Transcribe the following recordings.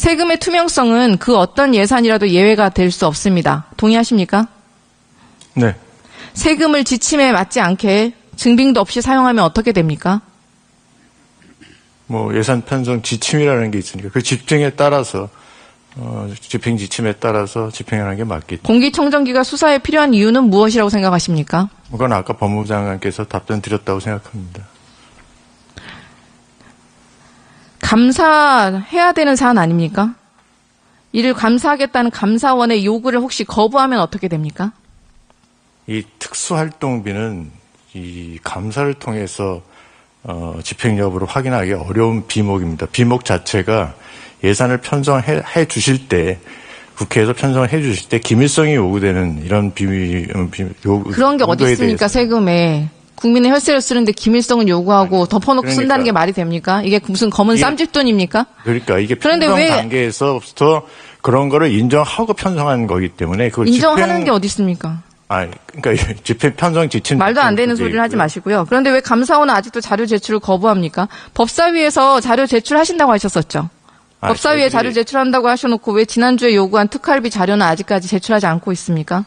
세금의 투명성은 그 어떤 예산이라도 예외가 될 수 없습니다. 동의하십니까? 네. 세금을 지침에 맞지 않게 증빙도 없이 사용하면 어떻게 됩니까? 뭐 예산 편성 지침이라는 게 있으니까 그 집행에 따라서 집행 지침에 따라서 집행하는 게 맞겠죠. 공기청정기가 수사에 필요한 이유는 무엇이라고 생각하십니까? 그건 아까 법무부 장관께서 답변 드렸다고 생각합니다. 감사해야 되는 사안 아닙니까? 이를 감사하겠다는 감사원의 요구를 혹시 거부하면 어떻게 됩니까? 이 특수활동비는 이 감사를 통해서 집행 여부를 확인하기 어려운 비목입니다. 비목 자체가 예산을 편성해 주실 때 국회에서 편성을 해 주실 때 기밀성이 요구되는 이런 요구 그런 게 어디 있습니까? 세금에. 국민의 혈세를 쓰는데 기밀성은 요구하고 덮어놓고 그러니까. 쓴다는 게 말이 됩니까? 이게 무슨 검은 쌈짓돈입니까? 그러니까 이게 그런데 편성 왜 단계에서부터 그런 거를 인정하고 편성한 거기 때문에 그걸 인정하는 게 어디 있습니까? 그러니까 집행 편성 지침 말도 안 되는 소리를 하지 마시고요. 그런데 왜 감사원은 아직도 자료 제출을 거부합니까? 법사위에서 자료 제출하신다고 하셨었죠. 법사위에 자료 제출한다고 하셔놓고 왜 지난주에 요구한 특활비 자료는 아직까지 제출하지 않고 있습니까?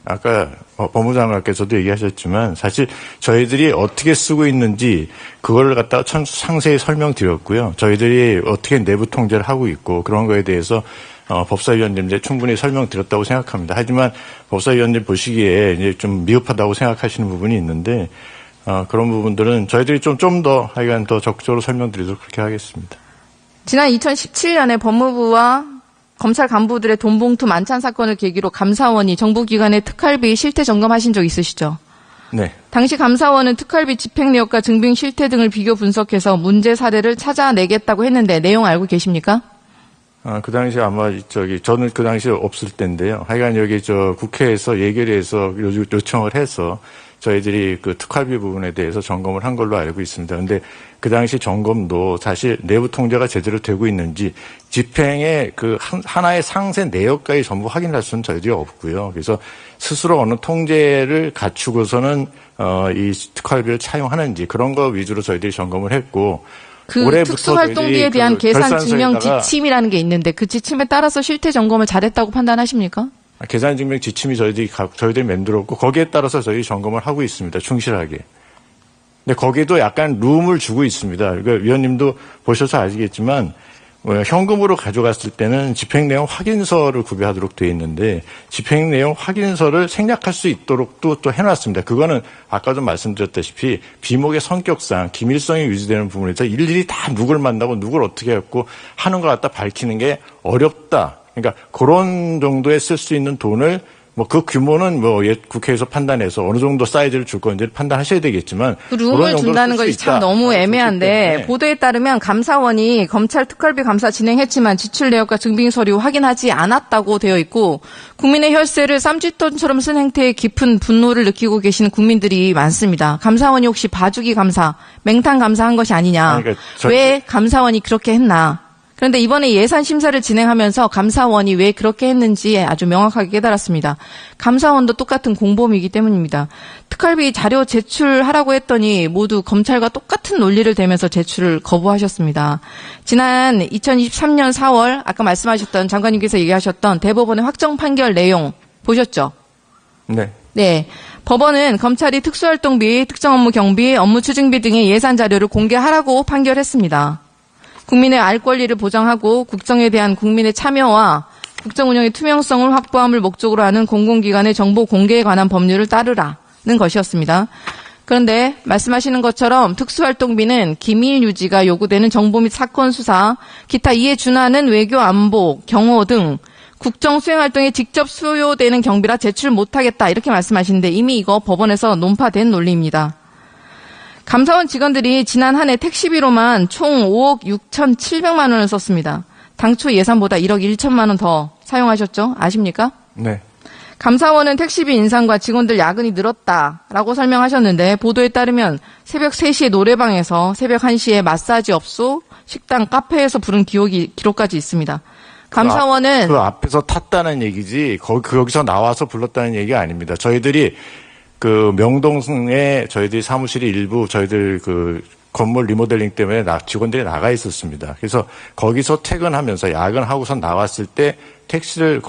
아까 법무장관께서도 얘기하셨지만 사실 저희들이 어떻게 쓰고 있는지 그걸 갖다가 상세히 설명드렸고요. 저희들이 어떻게 내부 통제를 하고 있고 그런 거에 대해서 법사위원님들 충분히 설명드렸다고 생각합니다. 하지만 법사위원님 보시기에 이제 좀 미흡하다고 생각하시는 부분이 있는데 그런 부분들은 저희들이 좀 더 하여간 더 적극적으로 설명드리도록 그렇게 하겠습니다. 지난 2017년에 법무부와 검찰 간부들의 돈봉투 만찬 사건을 계기로 감사원이 정부기관의 특활비 실태 점검하신 적 있으시죠? 네. 당시 감사원은 특활비 집행 내역과 증빙 실태 등을 비교 분석해서 문제 사례를 찾아내겠다고 했는데 내용 알고 계십니까? 그 당시에 아마 저는 그 당시에 없을 때인데요. 하여간 여기 국회에서 예결위에서 요청을 해서 저희들이 그 특활비 부분에 대해서 점검을 한 걸로 알고 있습니다. 그런데 그 당시 점검도 사실 내부 통제가 제대로 되고 있는지 집행의 그 하나의 상세 내역까지 전부 확인할 수는 저희들이 없고요. 그래서 스스로 어느 통제를 갖추고서는 이 특활비를 차용하는지 그런 거 위주로 저희들이 점검을 했고 그 특수활동비에 대한 계산 증명 지침이라는 게 있는데 그 지침에 따라서 실태 점검을 잘했다고 판단하십니까? 계산 증명 지침이 저희들이 만들었고 거기에 따라서 저희 점검을 하고 있습니다. 충실하게. 근데 거기에도 약간 룸을 주고 있습니다. 그러니까 위원님도 보셔서 아시겠지만 현금으로 가져갔을 때는 집행 내용 확인서를 구비하도록 되어 있는데 집행 내용 확인서를 생략할 수 있도록 또 해놨습니다. 그거는 아까도 말씀드렸다시피 비목의 성격상 기밀성이 유지되는 부분에서 일일이 다 누굴 만나고 누굴 어떻게 했고 하는 것 갖다 밝히는 게 어렵다. 그러니까 그런 정도에 쓸 수 있는 돈을 그 규모는 국회에서 판단해서 어느 정도 사이즈를 줄 건지 판단하셔야 되겠지만 그 룸을 준다는 것이 참 너무 애매한데 보도에 따르면 감사원이 검찰 특활비 감사 진행했지만 지출 내역과 증빙 서류 확인하지 않았다고 되어 있고 국민의 혈세를 쌈짓돈처럼 쓴 행태에 깊은 분노를 느끼고 계시는 국민들이 많습니다. 감사원이 혹시 봐주기 감사, 맹탕 감사한 것이 아니냐. 왜 감사원이 그렇게 했나. 그런데 이번에 예산 심사를 진행하면서 감사원이 왜 그렇게 했는지 아주 명확하게 깨달았습니다. 감사원도 똑같은 공범이기 때문입니다. 특활비 자료 제출하라고 했더니 모두 검찰과 똑같은 논리를 대면서 제출을 거부하셨습니다. 지난 2023년 4월 아까 말씀하셨던 장관님께서 얘기하셨던 대법원의 확정 판결 내용 보셨죠? 네. 네. 법원은 검찰이 특수활동비, 특정 업무 경비, 업무 추징비 등의 예산 자료를 공개하라고 판결했습니다. 국민의 알 권리를 보장하고 국정에 대한 국민의 참여와 국정 운영의 투명성을 확보함을 목적으로 하는 공공기관의 정보 공개에 관한 법률을 따르라는 것이었습니다. 그런데 말씀하시는 것처럼 특수활동비는 기밀 유지가 요구되는 정보 및 사건 수사, 기타 이에 준하는 외교 안보, 경호 등 국정 수행 활동에 직접 수요되는 경비라 제출 못하겠다 이렇게 말씀하시는데 이미 이거 법원에서 논파된 논리입니다. 감사원 직원들이 지난 한 해 택시비로만 총 5억 6,700만 원을 썼습니다. 당초 예산보다 1억 1천만 원 더 사용하셨죠? 아십니까? 네. 감사원은 택시비 인상과 직원들 야근이 늘었다라고 설명하셨는데 보도에 따르면 새벽 3시에 노래방에서 새벽 1시에 마사지 업소, 식당, 카페에서 부른 기록까지 있습니다. 감사원은 그 앞에서 탔다는 얘기지 거기서 나와서 불렀다는 얘기가 아닙니다. 저희들이 그 명동에 저희들이 사무실이 일부 저희들 그 건물 리모델링 때문에 직원들이 나가 있었습니다. 그래서 거기서 퇴근하면서 야근하고서 나왔을 때 택시를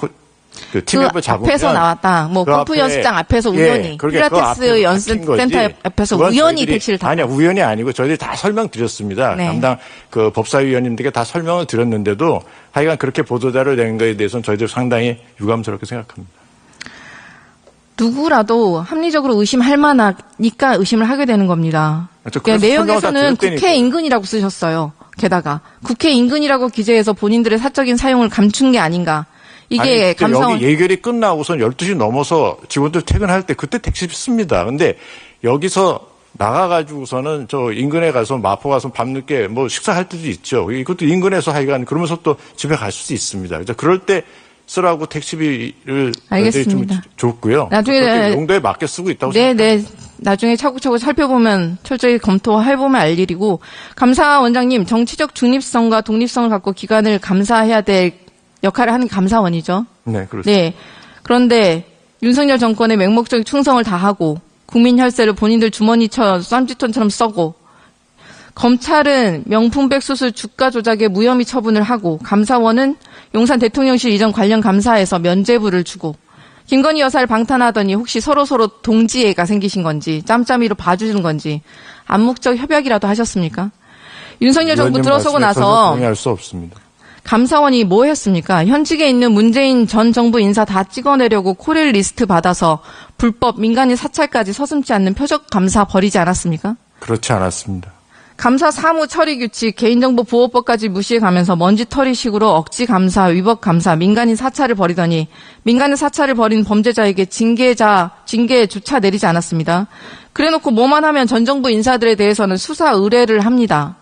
그 팀앱을 잡으면 앞에서 나왔다. 뭐 골프 연습장 앞에서 우연히 필라테스 연습센터 앞에서 우연히 택시를 탔다. 아니야, 우연이 아니고 저희들이 다 설명드렸습니다. 네. 담당 그 법사위원님들께 다 설명을 드렸는데도 하여간 그렇게 보도자를 낸 거에 대해서는 저희들 상당히 유감스럽게 생각합니다. 누구라도 합리적으로 의심할 만하니까 의심을 하게 되는 겁니다. 그러니까 내용에서는 국회 인근이라고 쓰셨어요. 게다가 국회 인근이라고 기재해서 본인들의 사적인 사용을 감춘 게 아닌가. 이게 감사원 여기 예결이 끝나고선 12시 넘어서 직원들 퇴근할 때 그때 택시 씁니다. 근데 여기서 나가가지고서는 저 인근에 가서 마포 가서 밤늦게 뭐 식사할 때도 있죠. 이것도 인근에서 하여간 그러면서 또 집에 갈 수도 있습니다. 그래서 그럴 때 쓰라고 택시비를 알겠습니다. 좀 줬고요. 나중에 용도에 맞게 쓰고 있다고 생각합니다. 네. 나중에 차곡차곡 살펴보면 철저히 검토해보면 알 일이고 감사원장님 정치적 중립성과 독립성을 갖고 기관을 감사해야 될 역할을 하는 감사원이죠. 네, 그렇습니다. 네. 그런데 윤석열 정권의 맹목적 충성을 다하고 국민 혈세를 본인들 주머니처럼 쌈짓돈처럼 써고 검찰은 명품백 수수 주가 조작에 무혐의 처분을 하고 감사원은 용산 대통령실 이전 관련 감사에서 면죄부를 주고 김건희 여사를 방탄하더니 혹시 서로 동지애가 생기신 건지 짬짬이로 봐주는 건지 암묵적 협약이라도 하셨습니까? 윤석열 정부 들어서고 나서 동의할 수 없습니다. 감사원이 뭐 했습니까? 현직에 있는 문재인 전 정부 인사 다 찍어내려고 코릴 리스트 받아서 불법 민간인 사찰까지 서슴지 않는 표적 감사 벌이지 않았습니까? 그렇지 않았습니다. 감사 사무 처리 규칙, 개인정보 보호법까지 무시해가면서 먼지털이식으로 억지 감사, 위법 감사, 민간인 사찰을 벌이더니 민간인 사찰을 벌인 범죄자에게 징계조차 내리지 않았습니다. 그래놓고 뭐만 하면 전 정부 인사들에 대해서는 수사 의뢰를 합니다.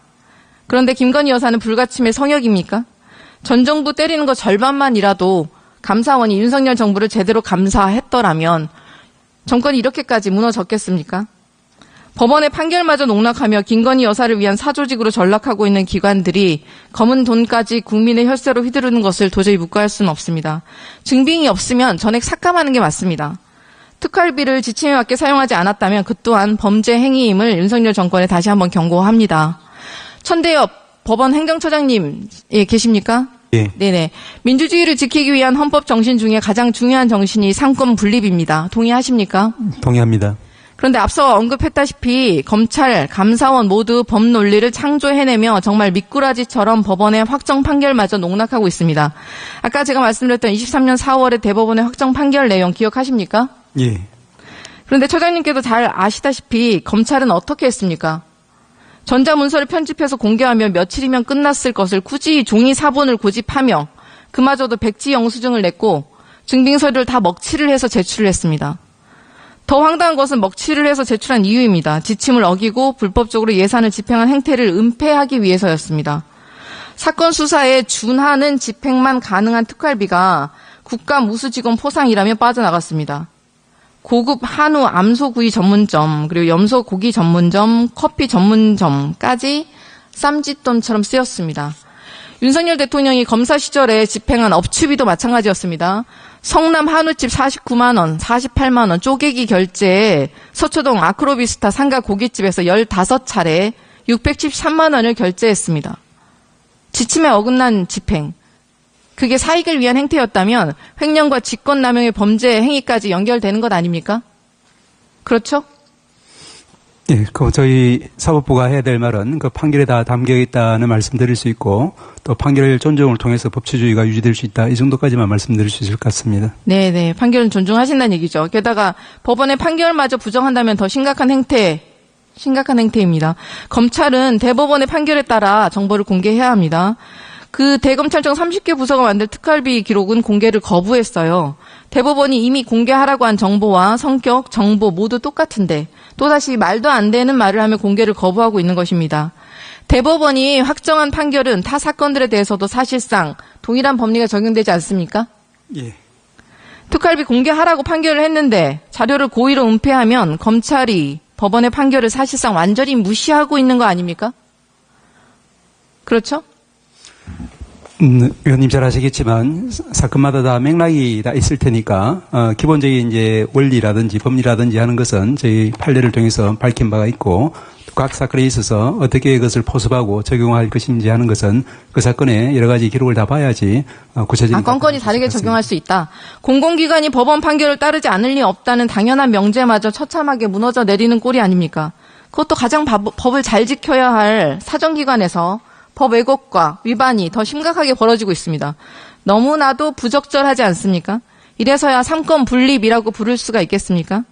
그런데 김건희 여사는 불가침의 성역입니까? 전 정부 때리는 거 절반만이라도 감사원이 윤석열 정부를 제대로 감사했더라면 정권이 이렇게까지 무너졌겠습니까? 법원의 판결마저 농락하며 김건희 여사를 위한 사조직으로 전락하고 있는 기관들이 검은 돈까지 국민의 혈세로 휘두르는 것을 도저히 묵과할 수는 없습니다. 증빙이 없으면 전액 삭감하는 게 맞습니다. 특활비를 지침에 맞게 사용하지 않았다면 그 또한 범죄 행위임을 윤석열 정권에 다시 한번 경고합니다. 천대엽 법원 행정처장님 계십니까? 예. 네네. 민주주의를 지키기 위한 헌법 정신 중에 가장 중요한 정신이 상권 분립입니다. 동의하십니까? 동의합니다. 그런데 앞서 언급했다시피 검찰, 감사원 모두 법 논리를 창조해내며 정말 미꾸라지처럼 법원의 확정 판결마저 농락하고 있습니다. 아까 제가 말씀드렸던 23년 4월에 대법원의 확정 판결 내용 기억하십니까? 예. 그런데 처장님께도 잘 아시다시피 검찰은 어떻게 했습니까? 전자문서를 편집해서 공개하며 며칠이면 끝났을 것을 굳이 종이 사본을 고집하며 그마저도 백지 영수증을 냈고 증빙서류를 다 먹칠을 해서 제출을 했습니다. 더 황당한 것은 먹칠을 해서 제출한 이유입니다. 지침을 어기고 불법적으로 예산을 집행한 행태를 은폐하기 위해서였습니다. 사건 수사에 준하는 집행만 가능한 특활비가 국가무수직원 포상이라며 빠져나갔습니다. 고급 한우 암소구이 전문점, 그리고 염소 고기 전문점, 커피 전문점까지 쌈짓돈처럼 쓰였습니다. 윤석열 대통령이 검사 시절에 집행한 업추비도 마찬가지였습니다. 성남 한우집 49만 원, 48만 원 쪼개기 결제에 서초동 아크로비스타 상가 고깃집에서 15차례 613만 원을 결제했습니다. 지침에 어긋난 집행. 그게 사익을 위한 행태였다면 횡령과 직권남용의 범죄 행위까지 연결되는 것 아닙니까? 그렇죠? 예, 저희 사법부가 해야 될 말은 그 판결에 다 담겨 있다는 말씀드릴 수 있고 또 판결 존중을 통해서 법치주의가 유지될 수 있다. 이 정도까지만 말씀드릴 수 있을 것 같습니다. 네네. 판결은 존중하신다는 얘기죠. 게다가 법원의 판결마저 부정한다면 더 심각한 행태입니다. 검찰은 대법원의 판결에 따라 정보를 공개해야 합니다. 그 대검찰청 30개 부서가 만든 특활비 기록은 공개를 거부했어요. 대법원이 이미 공개하라고 한 정보와 성격, 정보 모두 똑같은데 또다시 말도 안 되는 말을 하며 공개를 거부하고 있는 것입니다. 대법원이 확정한 판결은 타 사건들에 대해서도 사실상 동일한 법리가 적용되지 않습니까? 예. 특활비 공개하라고 판결을 했는데 자료를 고의로 은폐하면 검찰이 법원의 판결을 사실상 완전히 무시하고 있는 거 아닙니까? 그렇죠? 의원님 잘 아시겠지만 사건마다 다 맥락이 다 있을 테니까 기본적인 이제 원리라든지 법리라든지 하는 것은 저희 판례를 통해서 밝힌 바가 있고 각 사건에 있어서 어떻게 그것을 포섭하고 적용할 것인지 하는 것은 그 사건의 여러 가지 기록을 다 봐야지 구체적인. 건건이 다르게 적용할 수 있다. 공공기관이 법원 판결을 따르지 않을 리 없다는 당연한 명제마저 처참하게 무너져 내리는 꼴이 아닙니까? 그것도 가장 법을 잘 지켜야 할 사정기관에서 법 왜곡과 위반이 더 심각하게 벌어지고 있습니다. 너무나도 부적절하지 않습니까? 이래서야 삼권 분립이라고 부를 수가 있겠습니까?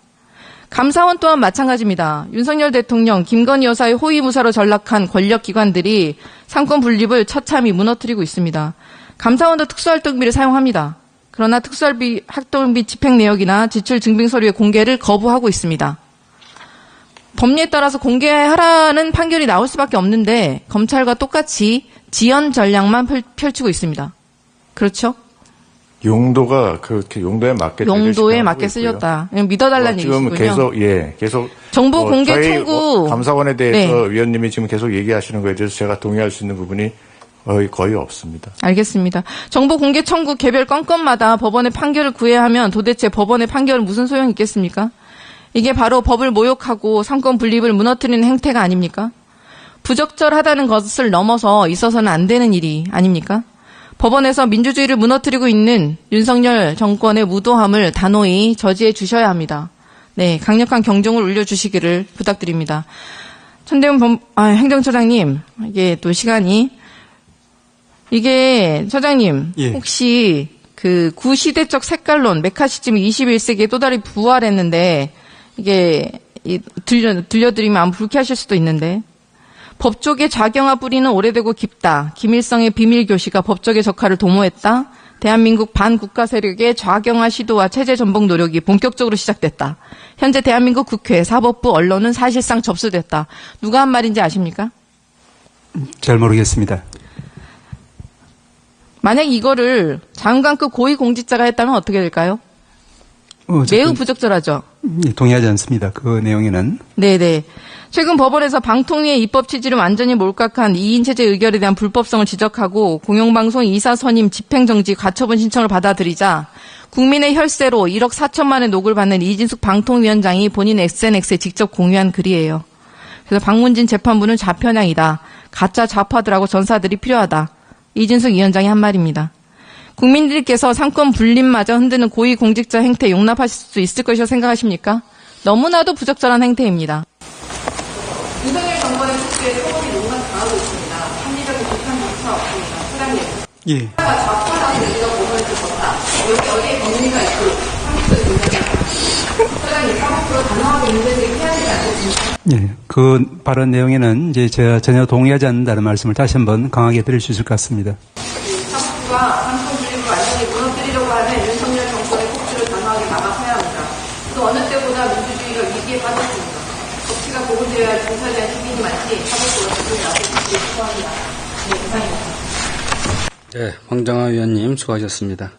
감사원 또한 마찬가지입니다. 윤석열 대통령, 김건희 여사의 호위무사로 전락한 권력기관들이 삼권 분립을 처참히 무너뜨리고 있습니다. 감사원도 특수활동비를 사용합니다. 그러나 특수활동비 집행 내역이나 지출 증빙 서류의 공개를 거부하고 있습니다. 법리에 따라서 공개하라는 판결이 나올 수밖에 없는데 검찰과 똑같이 지연 전략만 펼치고 있습니다. 그렇죠? 용도가 그렇게 용도에 맞게 용도에 맞게 쓰였다. 믿어달라는 지금 얘기시군요. 계속 정보 공개 저희 청구 감사원에 대해서 네. 위원님이 지금 계속 얘기하시는 거에 대해서 제가 동의할 수 있는 부분이 거의 없습니다. 알겠습니다. 정보 공개 청구 개별 건건마다 법원의 판결을 구해야 하면 도대체 법원의 판결은 무슨 소용이 있겠습니까? 이게 바로 법을 모욕하고 삼권 분립을 무너뜨리는 행태가 아닙니까? 부적절하다는 것을 넘어서 있어서는 안 되는 일이 아닙니까? 법원에서 민주주의를 무너뜨리고 있는 윤석열 정권의 무도함을 단호히 저지해 주셔야 합니다. 네, 강력한 경종을 울려주시기를 부탁드립니다. 천대훈 행정처장님, 이게 또 시간이 처장님, 예. 혹시 그 구시대적 색깔론 메카시즘 21세기에 또 다른 부활했는데 이게 들려드리면 아무 불쾌하실 수도 있는데 법조계 좌경화 뿌리는 오래되고 깊다. 김일성의 비밀교시가 법조계 적화를 도모했다. 대한민국 반국가 세력의 좌경화 시도와 체제 전복 노력이 본격적으로 시작됐다. 현재 대한민국 국회, 사법부, 언론은 사실상 접수됐다. 누가 한 말인지 아십니까? 잘 모르겠습니다. 만약 이거를 장관급 고위공직자가 했다면 어떻게 될까요? 매우 부적절하죠. 동의하지 않습니다. 그 내용에는. 네네. 최근 법원에서 방통위의 입법 취지를 완전히 몰각한 2인 체제 의결에 대한 불법성을 지적하고 공영방송 이사 선임 집행정지 가처분 신청을 받아들이자 국민의 혈세로 1억 4천만의 녹을 받는 이진숙 방통위원장이 본인 SNS에 직접 공유한 글이에요. 그래서 박문진 재판부는 좌편향이다. 가짜 좌파들하고 전사들이 필요하다. 이진숙 위원장이 한 말입니다. 국민들께서 삼권 분립마저 흔드는 고위공직자 행태 용납하실 수 있을 것이라고 생각하십니까? 너무나도 부적절한 행태입니다. 윤석열 정권의 속도에 소문이 너무나 강하고 있습니다. 합리적인 비판조차 없습니다. 소장님. 예. 좌파라는 얘기가 몸을 들었다. 여기 어디에 법리가 있고 합리적인 문제가 소장님 사법부로 단호하게 문제들이 해야 되지 않겠습니까? 예. 그 발언 내용에는 이제 제가 전혀 동의하지 않는다는 말씀을 다시 한번 강하게 드릴 수 있을 것 같습니다. 사법부가 삼권 분립을 완전히 무너뜨리려고 하는 윤석열 정권의 폭주를 단호하게 막아서야 합니다. 또 어느 때보다 민주주의가 위기에 빠졌습니다. 법치가 고급되어야 할 중사에 대한 시민이 많지 사법부가 그들을 앞에 두기 수고합니다. 네, 이상입니다. 네, 황정화 위원님 수고하셨습니다.